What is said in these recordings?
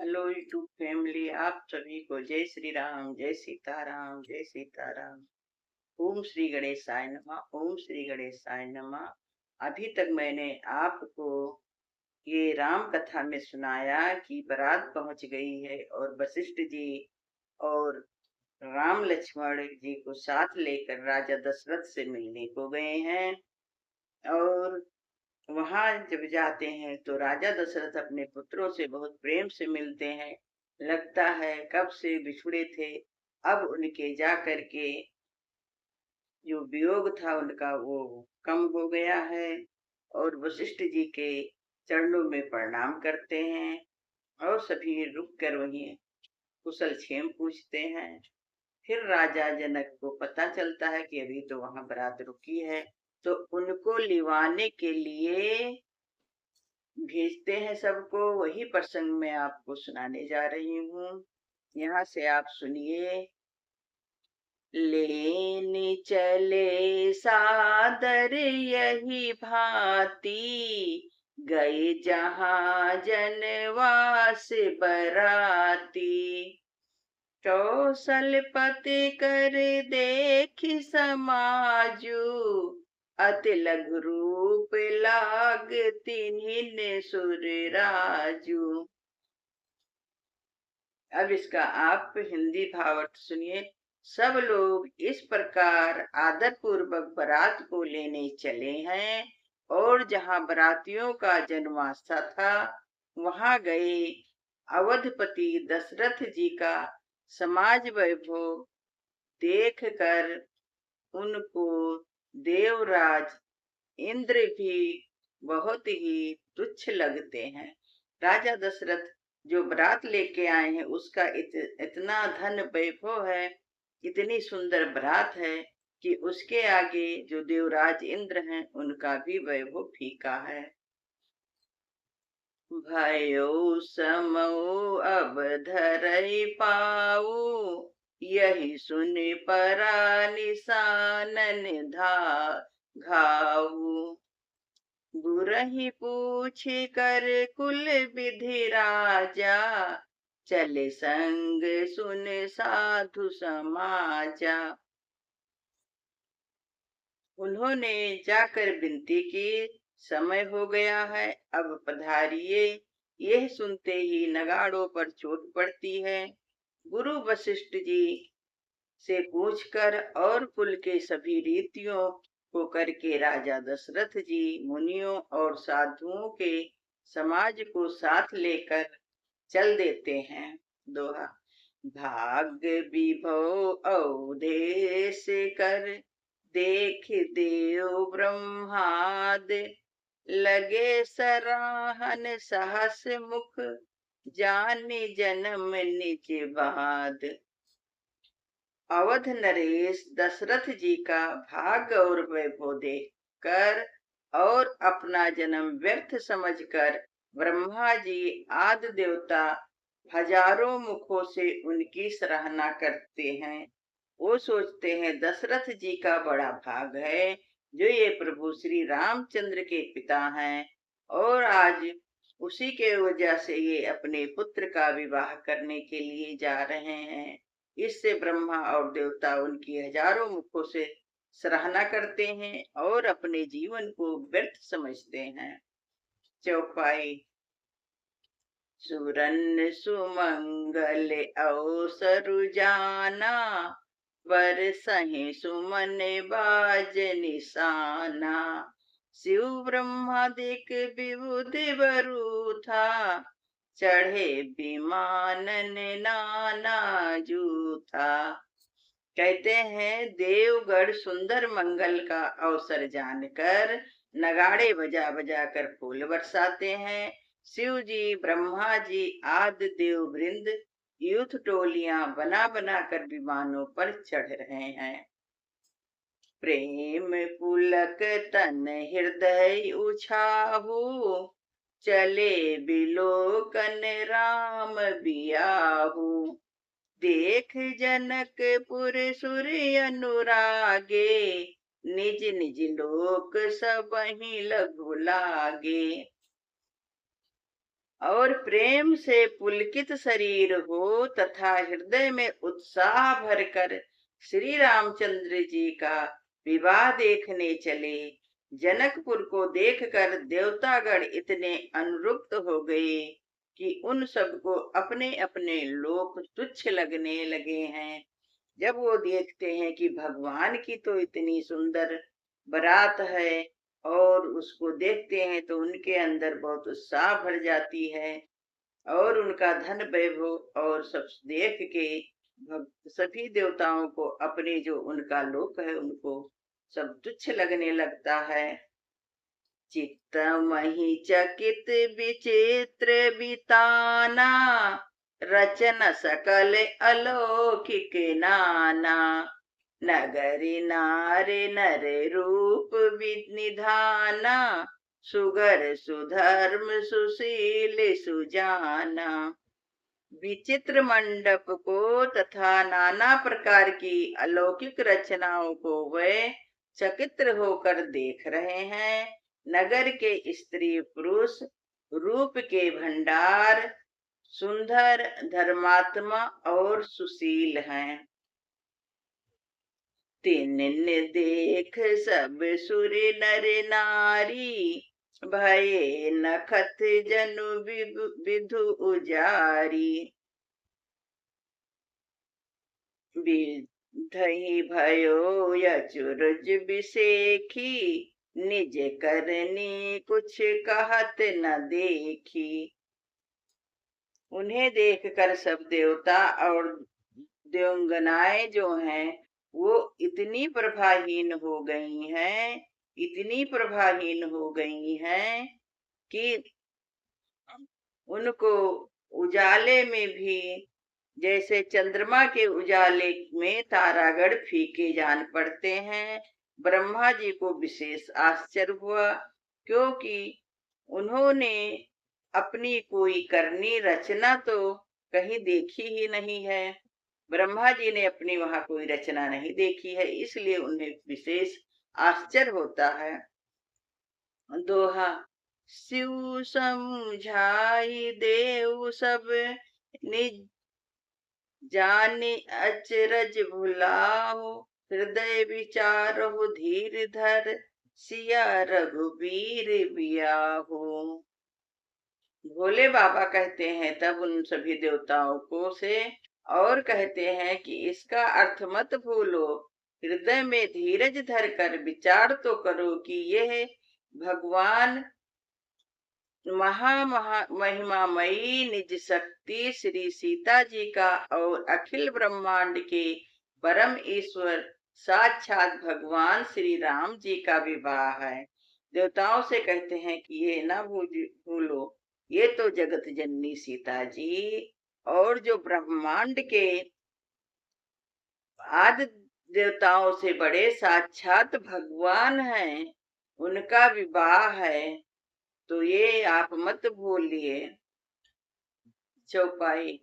Hello YouTube family, आप सभी को जय श्री राम, जय सीताराम, जय सीताराम। ओम श्री गणेशाय नमः, ओम श्री गणेशाय नमः। अभी तक मैंने आपको ये राम कथा में सुनाया कि बारात पहुंच गई है और वशिष्ठ जी और राम लक्ष्मण जी को साथ लेकर राजा दशरथ से मिलने को गए हैं। और वहां जब जाते हैं तो राजा दशरथ अपने पुत्रों से बहुत प्रेम से मिलते हैं। लगता है कब से बिछुड़े थे, अब उनके जा करके जो वियोग था उनका वो कम हो गया है। और वशिष्ठ जी के चरणों में प्रणाम करते हैं और सभी रुक कर वहीं कुशल क्षेम पूछते हैं। फिर राजा जनक को पता चलता है कि अभी तो वहां बारात रुकी है, तो उनको लिवाने के लिए भेजते हैं सबको। वही प्रसंग मैं आपको सुनाने जा रही हूँ। यहाँ से आप सुनिए। लेने चले सादर यही भांति, गए जहाँ जनवास बराती। कौशलपति कर देखी समाजू, अति लघु रूप लाग तिन्हिन सुर राजू। अब इसका आप हिंदी भावार्थ सुनिए। सब लोग इस प्रकार आदर पूर्वक बारात को लेने चले हैं और जहाँ बारातियों का जन्मास्था था वहां गए। अवधपति दशरथ जी का समाज वैभव देख कर उनको देवराज इंद्र भी बहुत ही तुच्छ लगते हैं। राजा दशरथ जो बारात लेके आए हैं उसका इतना धन वैभव है, इतनी सुंदर बारात है कि उसके आगे जो देवराज इंद्र हैं उनका भी वैभव फीका है। भयो समो अब धरई पाऊ, यही सुन परा निशानन घाऊ। गुरहि पूछि कर कुल विधि राजा, चले संग सुन साधु समाजा। उन्होंने जाकर विनती की, समय हो गया है, अब पधारिए। यह सुनते ही नगाड़ों पर चोट पड़ती है। गुरु वशिष्ठ जी से पूछकर और कुल के सभी रीतियों को करके राजा दशरथ जी मुनियों और साधुओं के समाज को साथ लेकर चल देते हैं। दोहा। भाग्य विभव अवधेश कर, देख देव ब्रह्माद, लगे सराहन सहस मुख, जाने जन्म निज बाद। अवध नरेश दशरथ जी का भाग्य और वैभव देख कर और अपना जन्म व्यर्थ समझकर ब्रह्मा जी आदि देवता हजारों मुखों से उनकी सराहना करते हैं। वो सोचते हैं दशरथ जी का बड़ा भाग है जो ये प्रभु श्री रामचंद्र के पिता हैं और आज उसी के वजह से ये अपने पुत्र का विवाह करने के लिए जा रहे हैं। इससे ब्रह्मा और देवता उनकी हजारों मुखों से सराहना करते हैं और अपने जीवन को व्यर्थ समझते हैं। चौपाई। सुरन सुमंगल अवसर जाना, बरसहि सुमन बाज निशाना। शिव ब्रह्मादिक विबुधि बरु था, चढ़े विमानन नाना जूथा। कहते हैं देवगढ़ सुंदर मंगल का अवसर जानकर नगाड़े बजा बजा कर फूल बरसाते हैं। शिव जी, ब्रह्मा जी आदि देव वृंद यूथ टोलियां बना बना कर विमानों पर चढ़ रहे हैं। प्रेम पुलक तन हृदय उछाहू, चले बिलोकन राम बियाहू। देख जनकपुर सूर्य अनुरागे, निज निज लोक सबहि लघु लागे। और प्रेम से पुलकित शरीर हो तथा हृदय में उत्साह भरकर श्री रामचंद्र जी का विवाह देखने चले। जनकपुर को देखकर देवतागण इतने अनुरुक्त हो गए कि उन सबको अपने अपने लोक तुच्छ लगने लगे हैं। जब वो देखते हैं कि भगवान की तो इतनी सुंदर बारात है और उसको देखते हैं तो उनके अंदर बहुत उत्साह भर जाती है और उनका धन वैभव और सब देख के सभी देवताओं को अपने जो उनका लोक है उनको सब तुच्छ लगने लगता है। चित्तमहि चकित विचित्र बिताना, रचन सकल अलौकिक नाना। नगरी नारे नर रूप विनिधाना, सुगर सुधर्म सुशील सुजाना। विचित्र मंडप को तथा नाना प्रकार की अलौकिक रचनाओं को वे चकित्र होकर देख रहे हैं। नगर के स्त्री पुरुष रूप के भंडार, सुंदर, धर्मात्मा और सुशील हैं। तीन देख सब सुर नर नारी, भये नखत जनु विधु उजारी। विधहि भयो यचुरज विसेखी, निज करनी कुछ कहत न देखी। उन्हें देखकर सब देवता और देवंगनाएं जो हैं वो इतनी प्रभाहीन हो गई हैं, इतनी प्रभाहीन हो गई हैं कि उनको उजाले में भी जैसे चंद्रमा के उजाले में तारागण फीके जान पड़ते हैं। ब्रह्मा जी को विशेष आश्चर्य हुआ क्योंकि उन्होंने अपनी कोई करनी रचना तो कहीं देखी ही नहीं है। ब्रह्मा जी ने अपनी वहां कोई रचना नहीं देखी है, इसलिए उन्हें विशेष आश्चर्य होता है। दोहा। शिव समझाई देव सब निज जाने अचरज भुलाओ, हृदय विचारो धीर धर, सिया रघुबीर बियाहो। भोले बाबा कहते हैं तब उन सभी देवताओं को से और कहते हैं कि इसका अर्थ मत भूलो, हृदय में धीरज धर कर विचार तो करो कि यह भगवान महिमामयी निज शक्ति श्री सीता जी का और अखिल ब्रह्मांड के परम ईश्वर साक्षात भगवान श्री राम जी का विवाह है। देवताओं से कहते हैं कि ये ना भूलो, ये तो जगत जननी सीता जी और जो ब्रह्मांड के आदि देवताओं से बड़े साक्षात भगवान हैं, उनका विवाह है, तो ये आप मत भूलिए। चौपाई।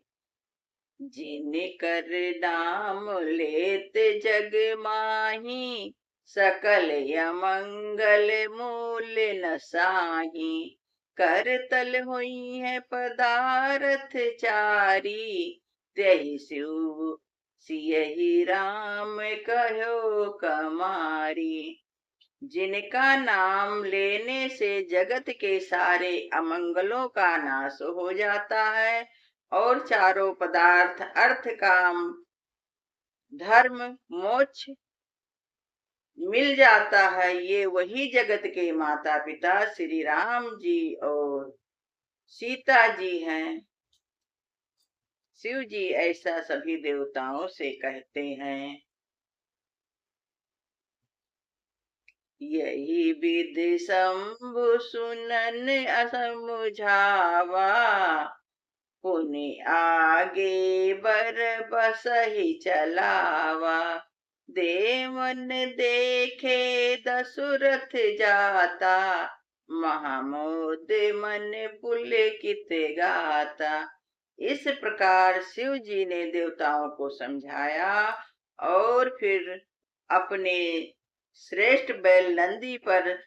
जिन कर नाम लेत जग माही, सकल अमंगल मूल न साही। कर तल हुई है पदार्थ चारी, त्यही शिव सियहि राम कहो कमारी। जिनका नाम लेने से जगत के सारे अमंगलों का नाश हो जाता है और चारों पदार्थ अर्थ काम धर्म मोक्ष मिल जाता है, ये वही जगत के माता पिता श्री राम जी और सीता जी हैं। शिव जी ऐसा सभी देवताओं से कहते हैं। यही विधि शंभु सुनन असमुझावा, पुनि आगे बर बसहि चलावा। देवन देखे दशरथ जाता, महामोद मन पुलकित गाता। इस प्रकार शिव जी ने देवताओं को समझाया और फिर अपने श्रेष्ठ बैल नंदी पर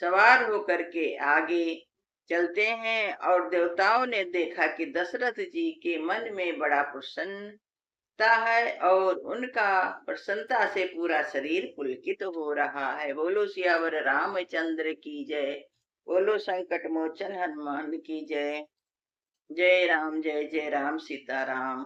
सवार होकर के आगे चलते हैं और देवताओं ने देखा कि दशरथ जी के मन में बड़ा प्रसन्नता है और उनका प्रसन्नता से पूरा शरीर पुलकित हो रहा है। बोलो सियावर रामचंद्र की जय। बोलो संकट मोचन हनुमान की जय। जय जय राम सीताराम।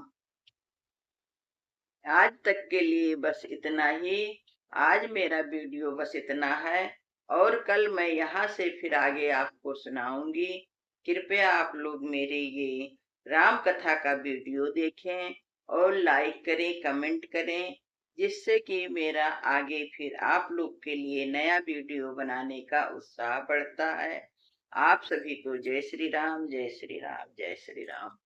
आज तक के लिए बस इतना ही। आज मेरा वीडियो बस इतना है और कल मैं यहाँ से फिर आगे आपको सुनाऊंगी। कृपया आप लोग मेरे ये राम कथा का वीडियो देखें और लाइक करें, कमेंट करें, जिससे कि मेरा आगे फिर आप लोग के लिए नया वीडियो बनाने का उत्साह बढ़ता है। आप सभी को जय श्री राम, जय श्री राम, जय श्री राम।